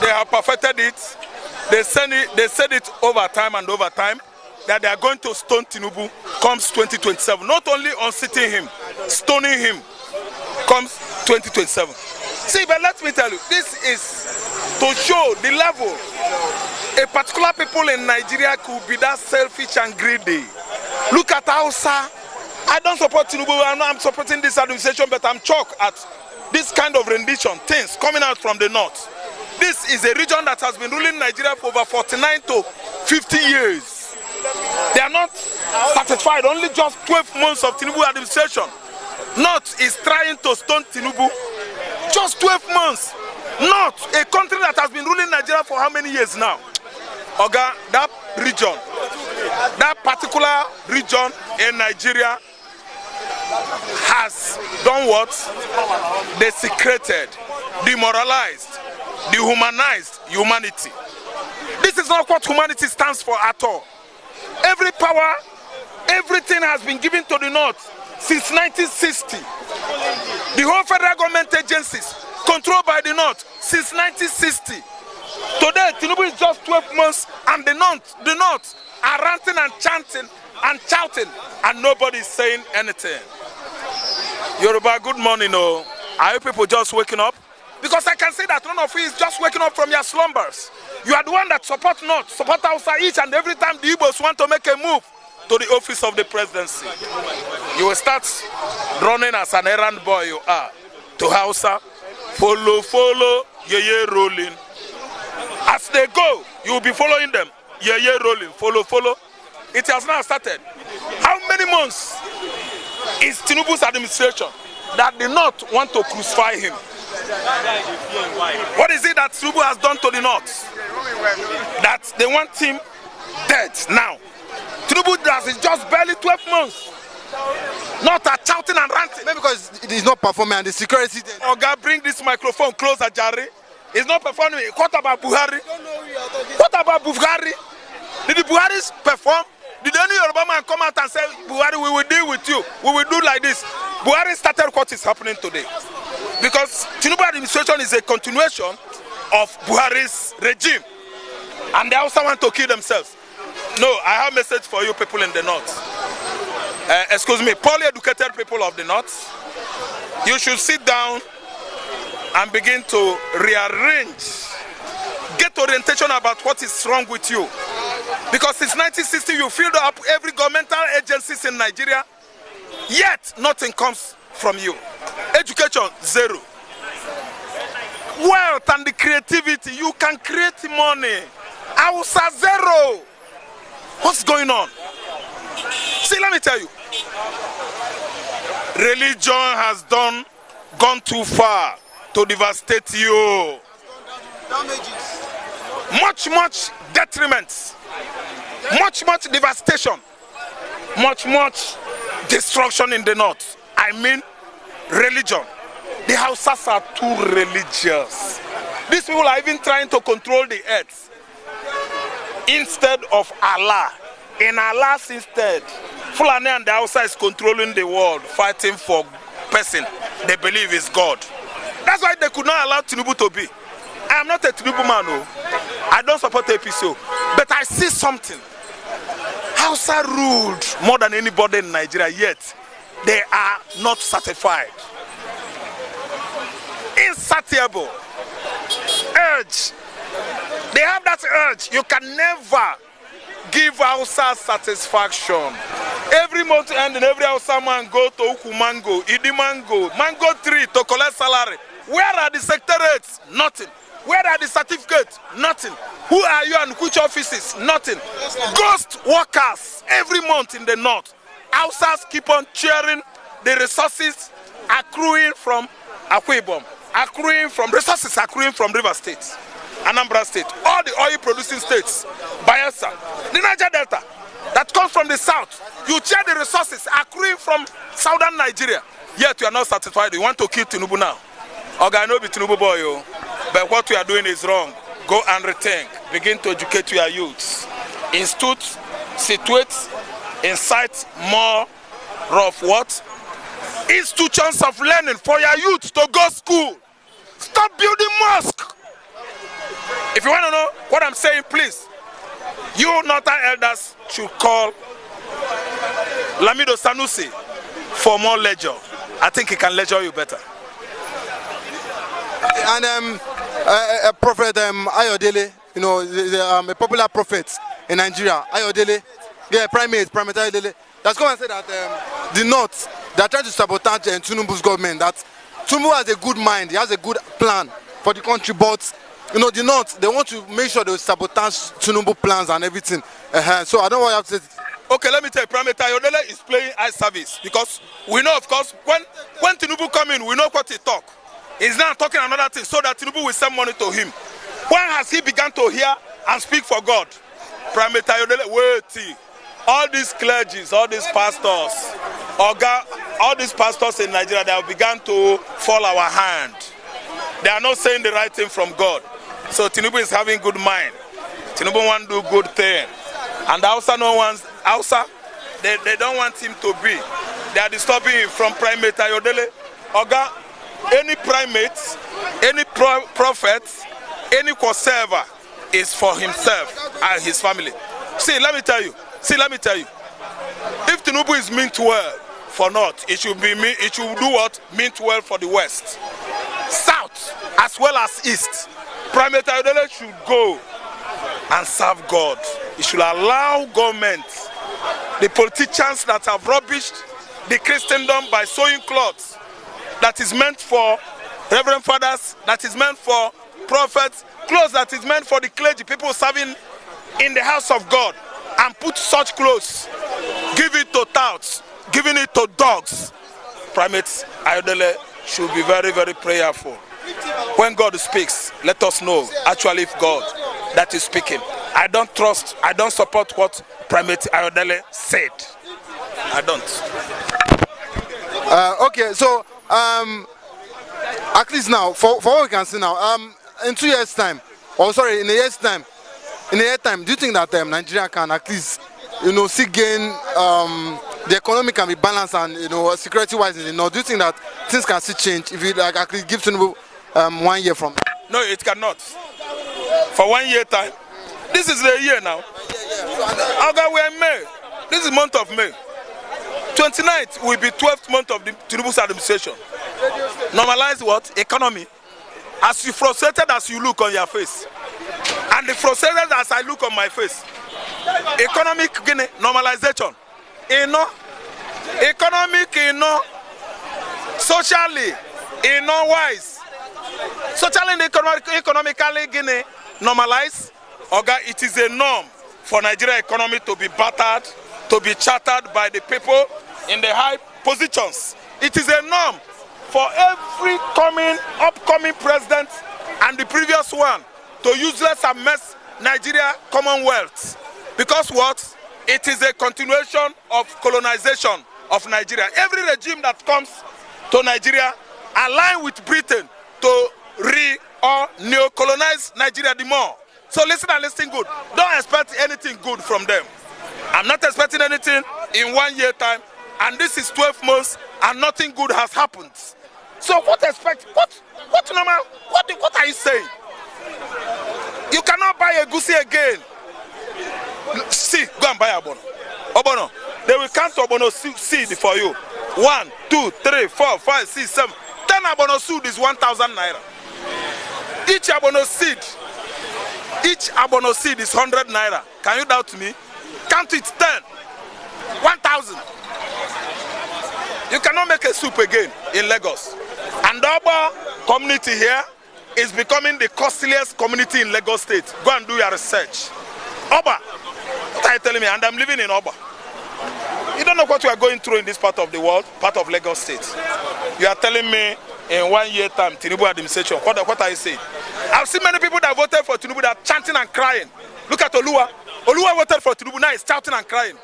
they have perfected it. They said it over time and over time that they are going to stone Tinubu comes 2027. Not only unseating him, stoning him comes 2027. See, but let me tell you, this is to show the level a particular people in Nigeria could be that selfish and greedy. Look at Hausa. I don't support Tinubu, I'm supporting this administration, but I'm shocked at this kind of rendition, things coming out from the north. This is a region that has been ruling Nigeria for over 49 to 50 years. They are not satisfied, only just 12 months of Tinubu administration. North is trying to stone Tinubu. Just 12 months. North, a country that has been ruling Nigeria for how many years now? Oga, that region, that particular region in Nigeria has done what? Desecrated, demoralized, dehumanized humanity. This is not what humanity stands for at all. Every power, everything has been given to the North since 1960. The whole federal government agencies controlled by the North since 1960. Today, Tinubu is just 12 months and the North are ranting and chanting and shouting and nobody is saying anything. Yoruba, good morning. Oh. Are you people just waking up? Because I can see that none of you is just waking up from your slumbers. You are the one that support North, support Hausa each and every time the Igbos want to make a move to the office of the presidency. You will start running as an errand boy you are to Hausa. Follow, yeah, rolling. As they go, you will be following them. Yeah, rolling. Follow. It has now started. How many months is Tinubu's administration that the North want to crucify him? What is it that Tinubu has done to the North? That they want him dead now. Tinubu does is just barely 12 months. Not shouting and ranting. Maybe because it is not performing and the security. Oga, bring this microphone closer, Jerry. It's not performing. What about Buhari? What about Buhari? Did the Buharis perform? Did any Yoruba man come out and say, Buhari, we will deal with you. We will do like this. Buhari started what is happening today. Because Tinubu administration is a continuation of Buhari's regime. And they also want to kill themselves. No, I have a message for you people in the North. Excuse me, poorly educated people of the North. You should sit down and begin to rearrange. Get orientation about what is wrong with you. Because since 1960, you filled up every governmental agencies in Nigeria, yet nothing comes from you. Education, zero. Wealth and the creativity, you can create money. Hausa, zero. What's going on? See, let me tell you. Religion has gone too far to devastate you. Much detriment. Much devastation. Much destruction in the North. I mean, religion. The Hausas are too religious. These people are even trying to control the earth instead of Allah. In Allah's instead, Fulani and the Hausa is controlling the world, fighting for person they believe is God. That's why they could not allow Tinubu to be. I am not a Tinubu man, no. I don't support APCO, but I see something. Hausa ruled more than anybody in Nigeria, yet they are not satisfied. Insatiable urge. They have that urge. You can never give Hausa satisfaction. Every month end and every Hausa man go to Ukumango, mango tree to collect salary. Where are the secretariats? Nothing. Where are the certificates? Nothing. Who are you and which offices? Nothing. Ghost workers every month in the North. Hausas keep on sharing the resources accruing from Akwa Ibom, resources accruing from River State, Anambra State, all the oil producing states, Bayelsa, the Niger Delta, that comes from the south. You share the resources accruing from southern Nigeria, yet you are not satisfied. You want to kill Tinubu now. Okay, I know be Tinubu boy, yo, but what we are doing is wrong. Go and rethink. Begin to educate your youths. Institute, situate, incite more of what? Institutions of learning for your youth to go school. Stop building mosque. If you want to know what I'm saying, please, you northern elders should call Lamido Sanusi for more lecture. I think he can lecture you better. And Prophet Ayodele, you know, a popular prophet in Nigeria, Ayodele, primate Ayodele, that's come and say that the North, they are trying to sabotage Tinubu's government, that Tinubu has a good mind, he has a good plan for the country, but you know, the North, they want to make sure they sabotage Tinubu plans and everything. So I don't know what you have to say. Okay, let me tell you, Primate Ayodele is playing eye service because we know, of course, when Tinubu come in, we know what he talk. He's now talking another thing so that Tinubu will send money to him. When has he begun to hear and speak for God? Primate Ayodele, wait. All these clergies, all these pastors, all these pastors in Nigeria, they have begun to fall our hand. They are not saying the right thing from God. So Tinubu is having good mind. Tinubu want to do good thing. And Hausa, they don't want him to be. They are disturbing him from Primate Ayodele. Oga, any primate, any prophet, any conserver is for himself and his family. See, let me tell you. If Tinubu is meant well for North, it should do what? Meant well for the West. South, as well as East. Primate Ayodele should go and serve God. He should allow government, the politicians that have rubbished the Christendom by sewing cloths, that is meant for reverend fathers, that is meant for prophets, clothes that is meant for the clergy, people serving in the house of God, and put such clothes, give it to touts, giving it to dogs. Primate Ayodele should be very, very prayerful. When God speaks, let us know actually if God that is speaking. I don't support what Primate Ayodele said. I don't. Okay, so at least now, for what we can see now, in 2 years' time, in a year's time, do you think that Nigeria can at least, you know, see gain, the economy can be balanced and, you know, security-wise in the North? Do you think that things can still change if you like at least give Tinubu 1 year from? No, it cannot. For 1 year time, this is the year now. Okay, we are in May. This is month of May. 29th will be 12th month of the Tinubu's administration. Normalize what? Economy. As you frustrated as you look on your face, and the frustrated as I look on my face. Economic normalization. Economic, socially, wise. Socially and economically, normalized. Okay, it is a norm for Nigeria economy to be battered, to be chartered by the people in the high positions. It is a norm for every upcoming president and the previous one to useless and mess Nigeria Commonwealth. Because what? It is a continuation of colonization of Nigeria. Every regime that comes to Nigeria align with Britain to or neo-colonize Nigeria the more. So listen and listen good. Don't expect anything good from them. I'm not expecting anything in 1 year time, and this is 12 months and nothing good has happened. So what are you saying? You cannot buy a goosey again. See, go and buy Obono. Obono, they will count Obono seed for you. 1, 2, 3, 4, 5, 6, 7. 10 Obono seed is 1,000 naira. Each Obono seed is 100 naira. Can you doubt me? Count it 10. 1,000. You cannot make a soup again in Lagos. And the Oba community here is becoming the costliest community in Lagos State. Go and do your research. Oba, what are you telling me? And I'm living in Oba. You don't know what we are going through in this part of the world, part of Lagos State. You are telling me in 1 year time, Tinubu administration. What are you saying? I've seen many people that voted for Tinubu that are chanting and crying. Look at Oluwa. Oluwa voted for Tinubu, now he's shouting and crying.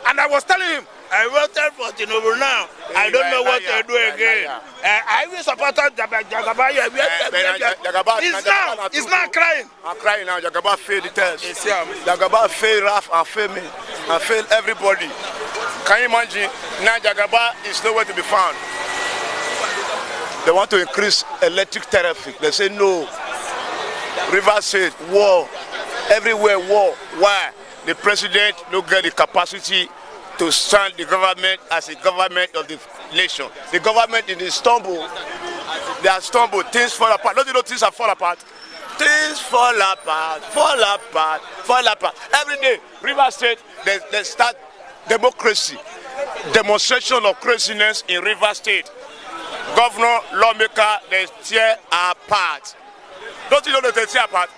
And I was telling him, I voted for Tinubu now. I don't know what to do again. I will support Jagaba. He's not crying. I'm crying now. Jagaba failed the test. Jagaba failed Raf and failed me. And failed everybody. Can you imagine? Now Jagaba is nowhere to be found. They want to increase electric tariff. They say no. Rivers State, war. Everywhere war. Why? The president don't get the capacity to stand the government as a government of the nation. The government is stumble. They are stumbled. Things fall apart. Don't you know things are fall apart? Things fall apart, fall apart, fall apart. Every day, Rivers State, they start democracy. Demonstration of craziness in Rivers State. Governor, lawmaker, they tear apart. Don't you know that they tear apart?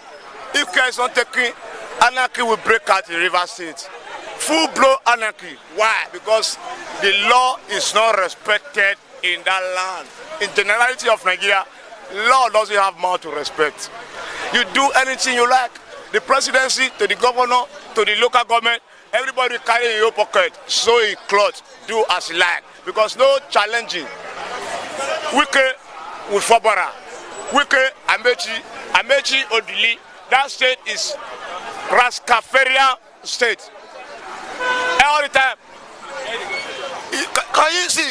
If care is not taken, anarchy will break out in Rivers State. Full-blown anarchy. Why? Because the law is not respected in that land. In generality of Nigeria, law doesn't have mouth to respect. You do anything you like. The presidency, to the governor, to the local government, everybody carry in your pocket, sew in clothes, do as you like. Because no challenging. Wike with Fabara. Wike, Amechi, Odili. That state is Rascafarian state. All the time. Can you see?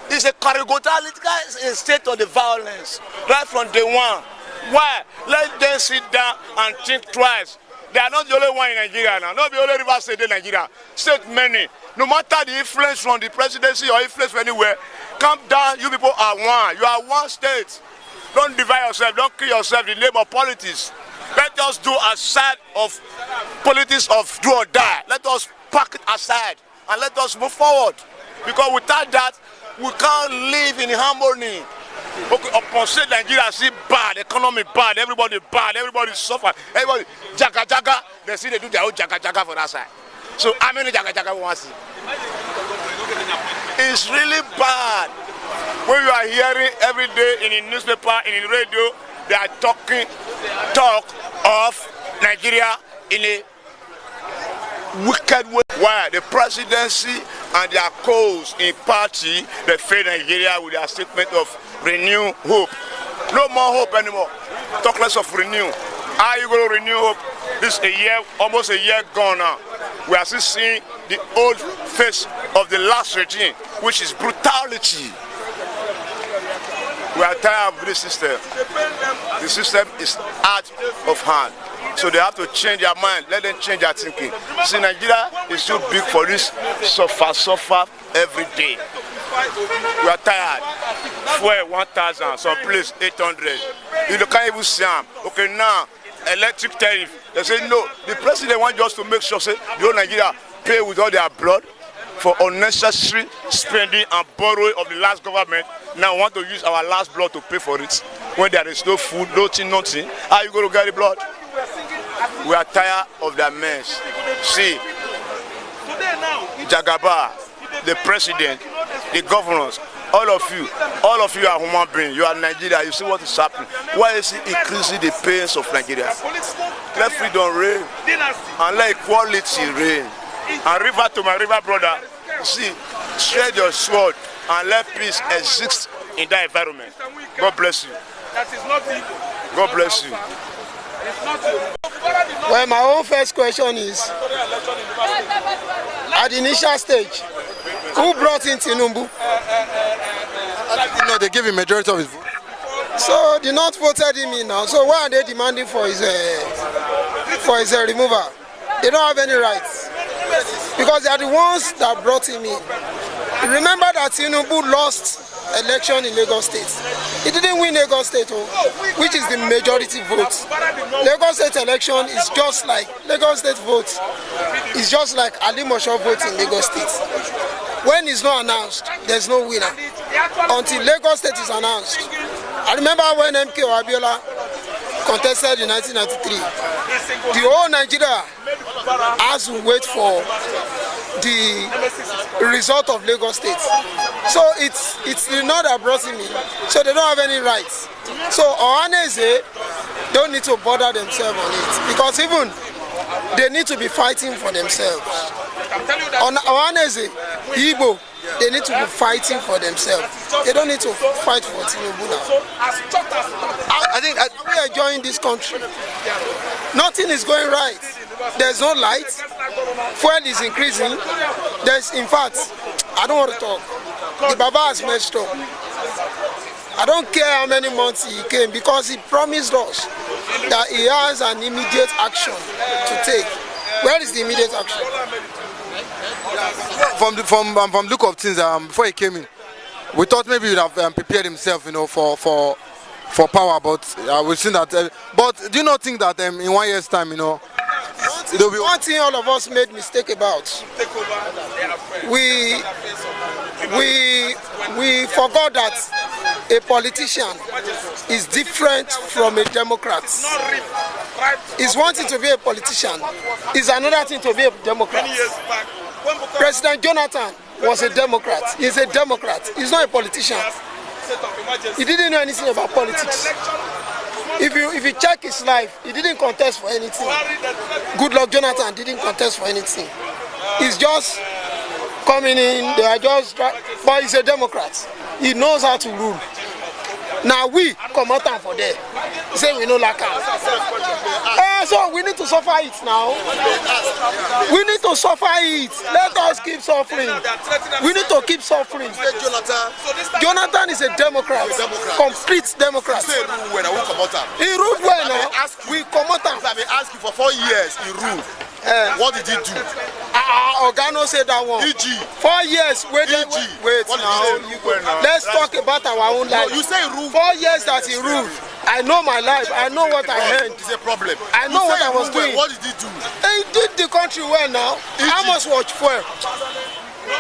It's a caricatural state of the violence right from day one. Why? Let them sit down and think twice. They are not the only one in Nigeria now. Not the only Rivers State in Nigeria. State many. No matter the influence from the presidency or influence from anywhere, come down. You people are one. You are one state. Don't divide yourself. Don't kill yourself in the name of politics. Let us do aside of politics of do or die. Let us pack it aside and let us move forward. Because without that, we can't live in harmony. Okay, upon say Nigeria see bad, economy bad, everybody suffer, everybody jaga. They see they do their own jaga for that side. So how many jaga we want to see? It's really bad. When you are hearing every day in the newspaper, in the radio, they are talk of Nigeria in a wicked way. Why? The presidency and their cause in party, they fail Nigeria with their statement of renew hope. No more hope anymore. Talk less of renew. How are you going to renew hope? This is a year, almost a year gone now. We are still seeing the old face of the last regime, which is brutality. We are tired of this system. The system is out of hand. So they have to change their mind. Let them change their thinking. See, Nigeria is too big for this suffer every day. We are tired. Fuel 1,000, some place 800. You can't even see them. Okay, now electric tariff. They say no. The president wants just to make sure say the whole Nigeria pay with all their blood for unnecessary spending and borrowing of the last government. Now we want to use our last blood to pay for it. When there is no food, nothing. How are you going to get the blood? We are tired of that mess. See, Jagaba, the president, the governors, all of you are human beings. You are Nigeria. You see what is happening. Why is it increasing the pains of Nigeria? Let freedom reign and let equality reign. And river to my river brother, see, shred your sword and let peace exist in that environment. God bless you. God bless you. Well, my own first question is, at the initial stage, who brought in Tinubu? They gave him majority of his vote. So the North voted him in now. So why are they demanding for his removal? They don't have any rights because they are the ones that brought him in. Remember that Tinubu lost election in Lagos State. He didn't win Lagos State, which is the majority vote. Lagos State election is just like Lagos State vote. It's just like Ali Mosho vote in Lagos State. When it's not announced, there's no winner. Until Lagos State is announced. I remember when MK Abiola contested in 1993. The whole Nigeria has to wait for the result of Lagos State. So it's the North that brought him in. So they don't have any rights. So Ohaneze don't need to bother themselves on it because even they need to be fighting for themselves. On Ohaneze, Igbo, they need to be fighting for themselves. They don't need to fight for Tinubu now. I think we are enjoying this country. Nothing is going right. There's no light. Fuel is increasing. In fact, I don't want to talk. The Baba has messed up. I don't care how many months he came because he promised us that he has an immediate action to take. Where is the immediate action? From the look of things, before he came in, we thought maybe he would have prepared himself, for power. But we've seen that. But do you not think that in 1 year's time, one thing all of us made mistake about? We forgot that a politician is different from a Democrat. It's one thing to be a politician, it's another thing to be a Democrat. President Jonathan was a Democrat. He's a Democrat. He's not a politician. He didn't know anything about politics. If you check his life, he didn't contest for anything. Goodluck Jonathan didn't contest for anything. He's just coming in, they are just, but he's a Democrat. He knows how to rule. Now we come out for there. Say we know like so we need to suffer it now. We need to suffer it. Let us keep suffering. We need to keep suffering. Jonathan is a Democrat, complete Democrat. He ruled well now. We come out. I've been asking for 4 years. He ruled. What did he do? Organo said that one. 4 years. Wait now. Let's talk about our own life. No, you say rule. 4 years that he ruled. I know my life. I know what I heard. It's a problem. I know what I was doing. What did he do? He did the country well now. How much was fuel?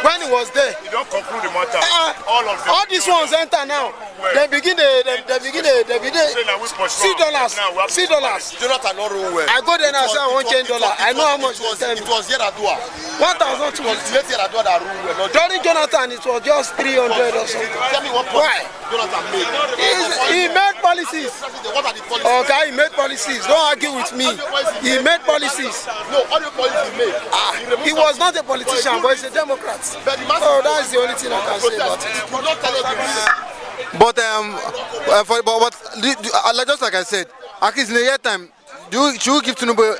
When he was there. You don't conclude the matter. All of them. All these ones enter now. They begin $6. Jonathan not rule well. I go there now and say I want $10. I know how much it was Yeradua. 1,200. It's Yeradua that rule well. During Jonathan, it was just 300 or something. Tell me what Why? Jonathan made. He made policies. What are the policies? Okay, he made policies. Don't argue with me. He made policies. No, all the policies he made. He was not a politician, but he's a Democrat. So that's the only thing I can say about it. But just like I said, at least in a year time, should we give Tinubu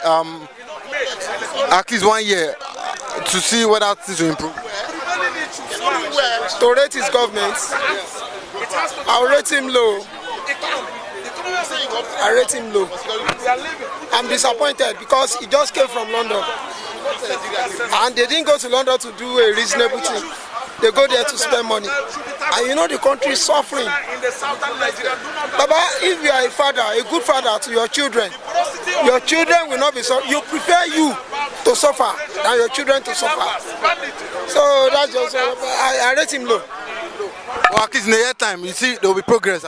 at least 1 year to see whether things will improve? To rate his government, I'll rate him low. I rate him low. I'm disappointed because he just came from London. And they didn't go to London to do a reasonable thing. They go there to spend money. And the country is suffering. Baba, if you are a father, a good father to your children will not be suffering. You prefer you to suffer than your children to suffer. So that's just, I rate him low. Well, at least in a year time, you see there will be progress.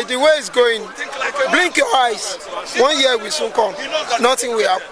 The way it's going, blink your eyes. 1 year will soon come. Nothing will happen.